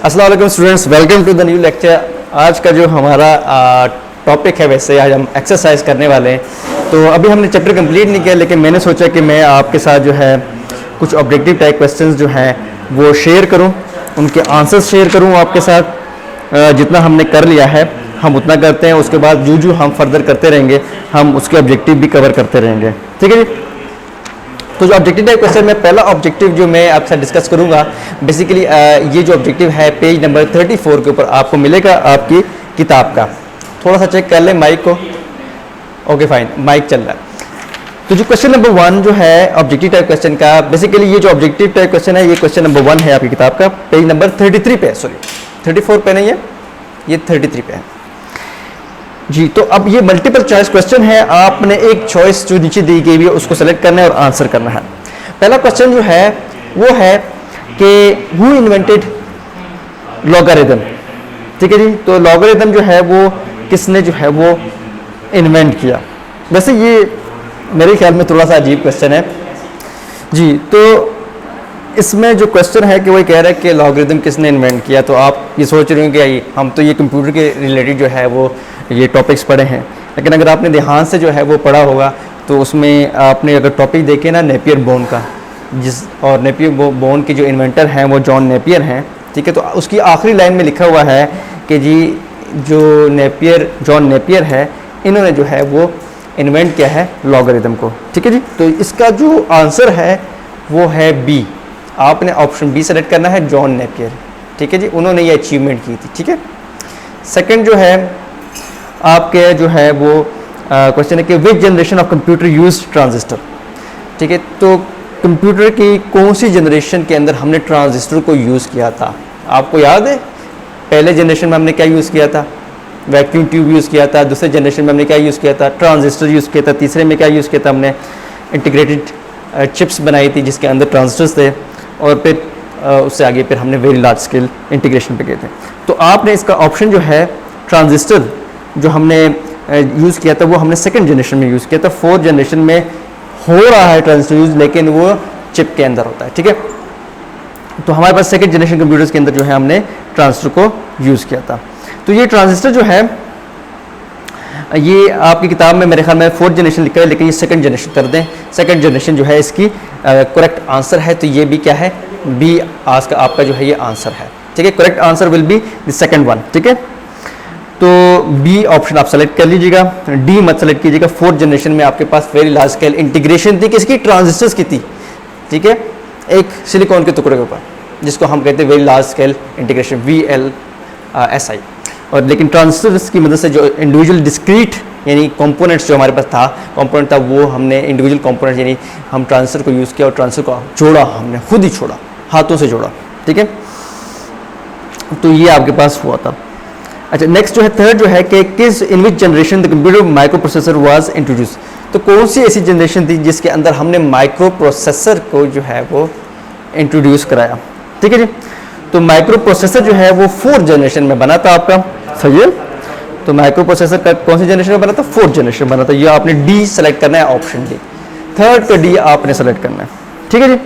अस्सलाम वालेकुम students, welcome to the new lecture. आज का जो हमारा टॉपिक है, वैसे आज हम एक्सरसाइज करने वाले हैं। तो अभी हमने चैप्टर कंप्लीट नहीं किया, लेकिन मैंने सोचा कि मैं आपके साथ जो है कुछ ऑब्जेक्टिव टाइप क्वेश्चंस जो हैं वो शेयर करूं, उनके आंसर्स शेयर करूं आपके साथ। जितना हमने कर लिया है हम उतना करते हैं, उसके बाद जो हम फर्दर करते रहेंगे हम उसके ऑब्जेक्टिव भी कवर करते रहेंगे। ठीक है जी। तो जो ऑब्जेक्टिव टाइप क्वेश्चन में पहला ऑब्जेक्टिव जो मैं आपके साथ डिस्कस करूंगा, बेसिकली ये जो ऑब्जेक्टिव है पेज नंबर 34 के ऊपर आपको मिलेगा आपकी किताब का। थोड़ा सा चेक कर लें माइक को। ओके फाइन, माइक चल रहा है। तो जो क्वेश्चन नंबर 1 जो है ऑब्जेक्टिव टाइप क्वेश्चन का, बेसिकली ये जो ऑब्जेक्टिव टाइप क्वेश्चन है ये क्वेश्चन नंबर 1 है आपकी किताब का, पेज नंबर 33 पे, सॉरी 34 पे नहीं है, ये 33 पे है जी। तो अब ये मल्टीपल चॉइस क्वेश्चन है, आपने एक चॉइस जो नीचे दी गई है उसको सेलेक्ट करना है और आंसर करना है। पहला क्वेश्चन जो है वो है कि हु इन्वेंटेड लॉगरिथम। ठीक है जी। तो लॉगरिथम जो है वो किसने जो है वो इन्वेंट किया। वैसे ये मेरे ख्याल में थोड़ा सा अजीब क्वेश्चन है जी। तो इसमें जो क्वेश्चन है कि वो कह रहा है कि लॉगरिथम किसने इन्वेंट किया, तो आप ये सोच रहे हो कि हम तो ये कंप्यूटर के रिलेटेड जो है वो ये टॉपिक्स पढ़े हैं, लेकिन अगर आपने ध्यान से जो है वो पढ़ा होगा तो उसमें आपने अगर टॉपिक देखे ना नेपियर बोन का, और नेपियर बोन के जो इन्वेंटर हैं वो जॉन नेपियर हैं। ठीक है। तो उसकी आखिरी लाइन में लिखा हुआ है कि जी जो जॉन नेपियर है, इन्होंने जो है वो इन्वेंट किया है लॉगरिथम को। ठीक है जी। तो इसका जो आंसर है वो है बी। आपने ऑप्शन बी सेलेक्ट करना है, जॉन नेपियर। ठीक है जी, उन्होंने ये अचीवमेंट की थी। ठीक है। सेकंड जो है आपके जो है वो क्वेश्चन है कि विच generation of computer use transistor. ठीक है। तो कंप्यूटर की कौन सी जनरेशन के अंदर हमने ट्रांजिस्टर को यूज़ किया था, आपको याद है? पहले जनरेशन में हमने क्या यूज़ किया था? वैक्यूम ट्यूब यूज़ किया था। दूसरे जनरेशन में हमने क्या यूज़ किया था? ट्रांजिस्टर यूज़ किया था। तीसरे में क्या यूज़ किया था? हमने इंटीग्रेटेड चिप्स बनाई थी जिसके अंदर ट्रांजिस्टर्स थे, और फिर उससे आगे फिर हमने वेरी लार्ज स्केल इंटीग्रेशन पे गए थे। तो आपने इसका ऑप्शन जो है ट्रांजिस्टर जो हमने यूज़ किया था वो हमने सेकंड जनरेशन में यूज़ किया था। फोर्थ जनरेशन में हो रहा है ट्रांजिस्टर यूज़, लेकिन वो चिप के अंदर होता है। ठीक है। तो हमारे पास सेकंड जनरेशन कंप्यूटर्स के अंदर जो है हमने ट्रांजिस्टर को यूज़ किया था। तो ये ट्रांजिस्टर जो है ये आपकी किताब में मेरे ख्याल में फोर्थ जनरेशन लिखा है, लेकिन ये सेकंड जनरेशन कर दें। सेकंड जनरेशन जो है इसकी करेक्ट आंसर है, तो ये भी क्या है? बी आज का आपका जो है ये आंसर है। ठीक है। Correct answer will be the second one. ठीक है। तो बी ऑप्शन आप सेलेक्ट कर लीजिएगा, डी मत सेलेक्ट कीजिएगा। फोर्थ जनरेशन में आपके पास वेरी लार्ज स्केल इंटीग्रेशन थी, किसकी? ट्रांजिस्टर्स की थी। ठीक है। एक सिलिकॉन के टुकड़े के ऊपर, जिसको हम कहते हैं very large scale integration, VLSI। और लेकिन ट्रांजिस्टर्स की मदद से जो इंडिविजुअल डिस्क्रीट यानी कंपोनेंट्स जो हमारे पास कंपोनेंट था, वो हमने इंडिविजुअल कंपोनेंट्स यानी हम ट्रांजिस्टर को यूज़ किया और ट्रांजिस्टर को जोड़ा, हमने खुद ही छोड़ा, हाथों से जोड़ा। ठीक है। तो ये आपके पास हुआ था। अच्छा, नेक्स्ट जो है थर्ड जो है कि किस in which generation the computer microprocessor was introduce. तो कौन सी ऐसी जनरेशन थी जिसके अंदर हमने माइक्रो प्रोसेसर को जो है वो इंट्रोड्यूस कराया। ठीक है जी। तो माइक्रो प्रोसेसर जो है वो फोर्थ जनरेशन में बना था आपका। सही है। तो माइक्रो प्रोसेसर का कौन सी जनरेशन में बना था? फोर्थ जनरेशन में बना था। ये आपने डी सेलेक्ट करना है, ऑप्शन डी। थर्ड का डी आपने सेलेक्ट करना है। ठीक है जी।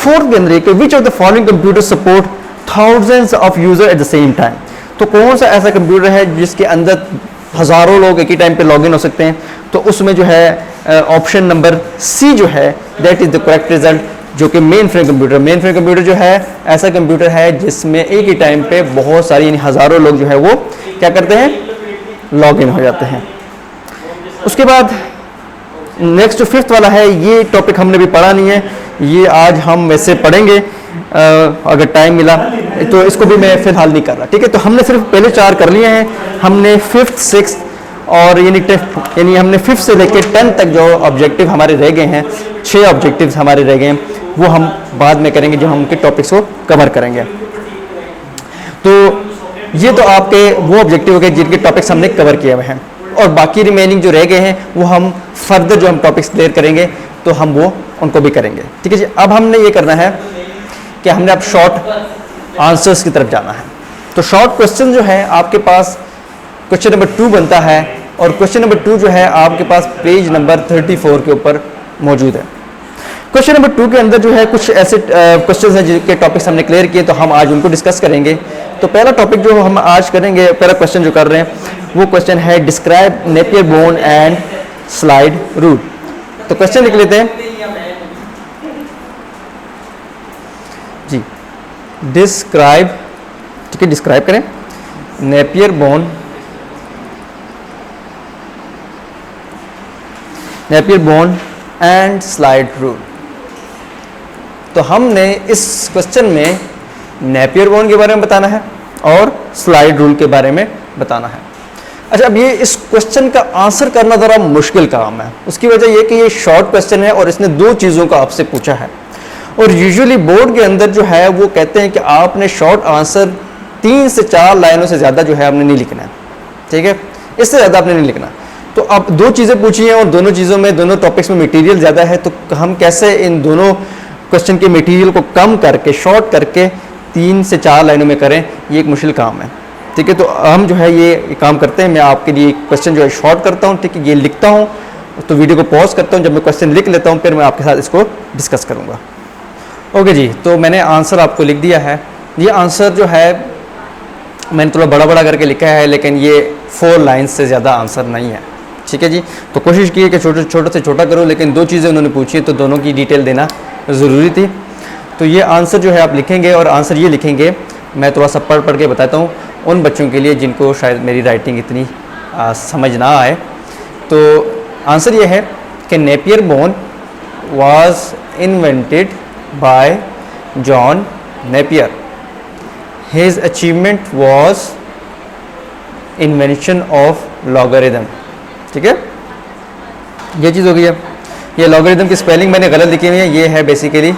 फोर्थ के अंदर which of the following computer support thousands of user at the same time. तो कौन सा ऐसा कंप्यूटर है जिसके अंदर हज़ारों लोग एक ही टाइम पे लॉगिन हो सकते हैं? तो उसमें जो है ऑप्शन नंबर सी जो है that is the correct result, जो कि main frame computer. Main frame computer जो है ऐसा कंप्यूटर है जिसमें एक ही टाइम पे बहुत सारी यानी हज़ारों लोग जो है वो क्या करते हैं? लॉगिन हो जाते हैं। उसके बाद नेक्स्ट जो फिफ्थ वाला है, ये टॉपिक हमने भी पढ़ा नहीं है, ये आज हम वैसे पढ़ेंगे अगर टाइम मिला, तो इसको भी मैं फिलहाल नहीं कर रहा। ठीक है। तो हमने सिर्फ पहले 4 कर लिए हैं, हमने फिफ्थ सिक्स और यानी हमने फिफ्थ से लेकर 10 तक जो ऑब्जेक्टिव हमारे रह गए हैं, 6 ऑब्जेक्टिव्स हमारे रह गए हैं, वो हम बाद में करेंगे जब हम उनके टॉपिक्स को कवर करेंगे। तो ये तो आपके वो ऑब्जेक्टिव हो गए जिनके टॉपिक्स हमने कवर किए हुए हैं, और बाकी रिमेनिंग जो रह गए हैं वो हम फर्दर जो हम टॉपिक्स क्लियर करेंगे तो हम वो उनको भी करेंगे। ठीक है जी। अब हमने ये करना है कि हमने अब शॉर्ट आंसर्स की तरफ जाना है। तो शॉर्ट क्वेश्चन जो है आपके पास क्वेश्चन नंबर 2 बनता है, और क्वेश्चन नंबर 2 जो है आपके पास पेज नंबर 34 के ऊपर मौजूद है। क्वेश्चन नंबर 2 के अंदर जो है कुछ ऐसे क्वेश्चंस हैं जिनके टॉपिक्स हमने क्लियर किए, तो हम आज उनको डिस्कस करेंगे। तो पहला टॉपिक जो हम आज करेंगे, पहला क्वेश्चन जो कर रहे हैं वो क्वेश्चन है describe Napier bone and slide rule. तो क्वेश्चन लिख लेते हैं जी, डिस्क्राइब, ठीक है, डिस्क्राइब करें Napier bone, Napier bone and slide rule. तो हमने इस क्वेश्चन में नेपियर बोन के बारे में बताना है और स्लाइड रूल के बारे में बताना है। अच्छा, अब ये इस क्वेश्चन का आंसर करना ज़रा मुश्किल काम है। उसकी वजह ये कि ये शॉर्ट क्वेश्चन है और इसने 2 चीज़ों का आपसे पूछा है, और यूजुअली बोर्ड के अंदर जो है वो कहते हैं कि आपने शॉर्ट आंसर 3 से 4 लाइनों से ज़्यादा जो है आपने नहीं लिखना है, ठीक है, इससे ज़्यादा आपने नहीं लिखना। तो अब 2 चीज़ें पूछी हैं और दोनों चीज़ों में, दोनों टॉपिक्स में मटेरियल ज़्यादा है, तो हम कैसे इन दोनों क्वेश्चन के मटेरियल को कम करके, शॉर्ट करके 3 से 4 लाइनों में करें, ये एक मुश्किल काम है, ठीक है। तो हम जो है ये काम करते हैं, मैं आपके लिए क्वेश्चन जो है शॉर्ट करता हूँ, ठीक है, ये लिखता हूँ, तो वीडियो को पॉज करता हूँ, जब मैं क्वेश्चन लिख लेता हूँ फिर मैं आपके साथ इसको डिस्कस करूँगा। ओके जी, तो मैंने आंसर आपको लिख दिया है। ये आंसर जो है मैंने थोड़ा बड़ा बड़ा करके लिखा है, लेकिन ये 4 लाइन्स से ज़्यादा आंसर नहीं है, ठीक है जी। तो कोशिश की कि छोटे से छोटा करो, लेकिन 2 चीज़ें उन्होंने पूछी तो दोनों की डिटेल देना ज़रूरी थी। तो ये आंसर जो है आप लिखेंगे, और आंसर ये लिखेंगे, मैं थोड़ा सा पढ़ के बताता हूँ उन बच्चों के लिए जिनको शायद मेरी राइटिंग इतनी समझ ना आए। तो आंसर ये है कि Napier bone was invented by John Napier. His achievement was invention of logarithm, ठीक है, ये चीज़ हो गई है। ये लॉगरिथम की स्पेलिंग मैंने गलत लिखी हुई है, ये है बेसिकली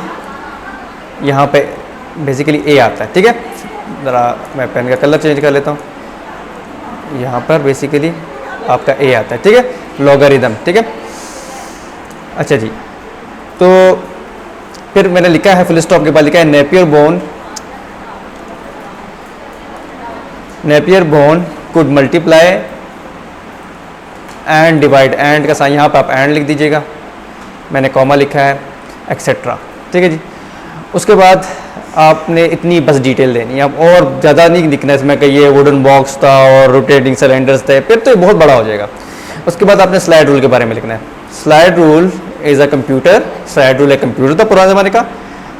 यहाँ पे बेसिकली ए आता है, ठीक है। ज़रा मैं पेन का कलर चेंज कर लेता हूँ, यहाँ पर बेसिकली आपका ए आता है, ठीक है, लॉगरिथम, ठीक है। अच्छा जी, तो फिर मैंने लिखा है फुल स्टॉप के बाद लिखा है Napier bone could multiply and divide, and का साइन यहाँ पर आप एंड लिख दीजिएगा, मैंने कॉमा लिखा है, एक्सेट्रा, ठीक है जी। उसके बाद आपने इतनी बस डिटेल देनी है, अब और ज़्यादा नहीं लिखना है इसमें कि ये वुडन बॉक्स था और रोटेटिंग सिलेंडर्स थे, फिर तो ये बहुत बड़ा हो जाएगा। उसके बाद आपने स्लाइड रूल के बारे में लिखना है। Slide rule is a computer, slide rule एक कंप्यूटर था पुराने ज़माने का,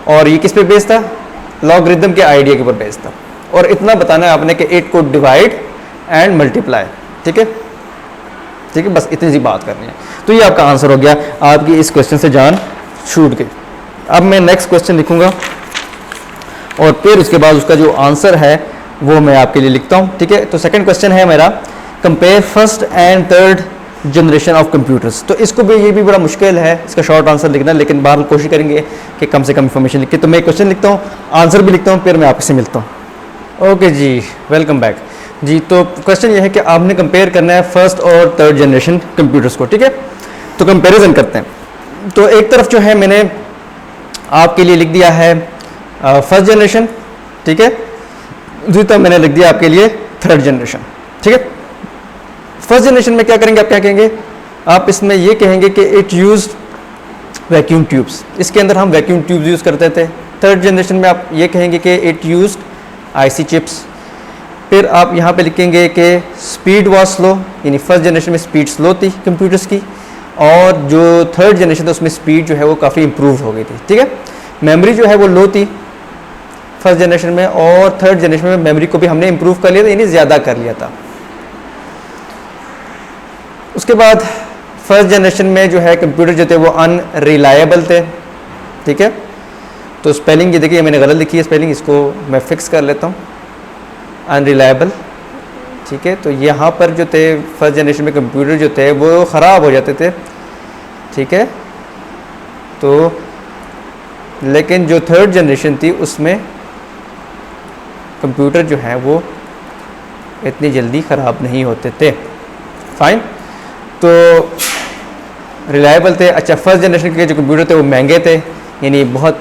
और ये किस पे बेस्ड था, लॉगरिथम के आइडिया के ऊपर बेस्ड था, और इतना बताना है आपने कि it could divide and multiply, ठीक है, ठीक है, बस इतनी सी बात करनी है। तो ये आपका आंसर हो गया, आपकी इस क्वेश्चन से जान छूट गई। अब मैं नेक्स्ट क्वेश्चन लिखूंगा और फिर उसके बाद उसका जो आंसर है वो मैं आपके लिए लिखता हूँ, ठीक है। तो सेकंड क्वेश्चन है मेरा, compare first and third generation of computers. तो इसको भी, ये भी बड़ा मुश्किल है इसका शॉर्ट आंसर लिखना, लेकिन बाहर कोशिश करेंगे कि कम से कम इन्फॉर्मेशन लिख के। तो मैं क्वेश्चन लिखता हूँ, आंसर भी लिखता हूँ, फिर मैं आपसे मिलता हूँ। ओके जी, वेलकम बैक जी। तो क्वेश्चन ये है कि आपने कंपेयर करना है फर्स्ट और थर्ड जनरेशन कंप्यूटर्स को, ठीक है। तो कंपेरिजन करते हैं। तो एक तरफ जो है मैंने आपके लिए लिख दिया है फर्स्ट जनरेशन, ठीक है, दूसरी तरफ मैंने लिख दिया आपके लिए थर्ड जनरेशन, ठीक है। फर्स्ट जनरेशन में क्या करेंगे, आप क्या कहेंगे, आप इसमें ये कहेंगे कि इट यूज वैक्यूम ट्यूब्स, इसके अंदर हम वैक्यूम ट्यूब्स यूज़ करते थे। थर्ड जनरेशन में आप ये कहेंगे कि इट यूज आईसी चिप्स। फिर आप यहाँ पे लिखेंगे कि स्पीड वाज स्लो, यानी फर्स्ट जनरेशन में स्पीड स्लो थी कंप्यूटर्स की, और जो थर्ड जनरेशन था उसमें स्पीड जो है वो काफ़ी इंप्रूव हो गई थी, ठीक है। मेमोरी जो है वो लो थी फर्स्ट जनरेशन में, और थर्ड जनरेशन में मेमोरी को भी हमने इंप्रूव कर लिया था, यानी ज़्यादा कर लिया था। उसके बाद फर्स्ट जनरेशन में जो है कंप्यूटर जो थे वो अनरिलायबल थे, ठीक है। तो स्पेलिंग ये देखिए मैंने गलत लिखी है स्पेलिंग, इसको मैं फिक्स कर लेता हूँ, अनरिलायबल, ठीक है। तो यहाँ पर जो थे फर्स्ट जनरेशन में कंप्यूटर जो थे वो ख़राब हो जाते थे, ठीक है। तो लेकिन जो थर्ड जनरेशन थी उसमें कंप्यूटर जो है वो इतनी जल्दी ख़राब नहीं होते थे, फाइन। तो रिलायबल थे। अच्छा, फर्स्ट जनरेशन के जो कंप्यूटर थे वो महंगे थे, यानी बहुत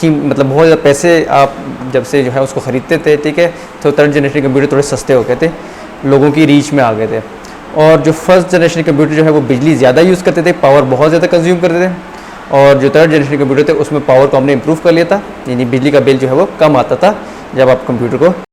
मतलब बहुत ज़्यादा पैसे आप जब से जो है उसको ख़रीदते थे, ठीक है। तो थर्ड जनरेशन कंप्यूटर थोड़े सस्ते हो गए थे, लोगों की रीच में आ गए थे। और जो फर्स्ट जनरेशन कंप्यूटर जो है वो बिजली ज़्यादा यूज़ करते थे, पावर बहुत ज़्यादा कंज्यूम करते थे, और जो थर्ड जनरेशन कंप्यूटर थे उसमें पावर को हमने इम्प्रूव कर लिया था, यानी बिजली का बिल जो है वो कम आता था जब आप कंप्यूटर को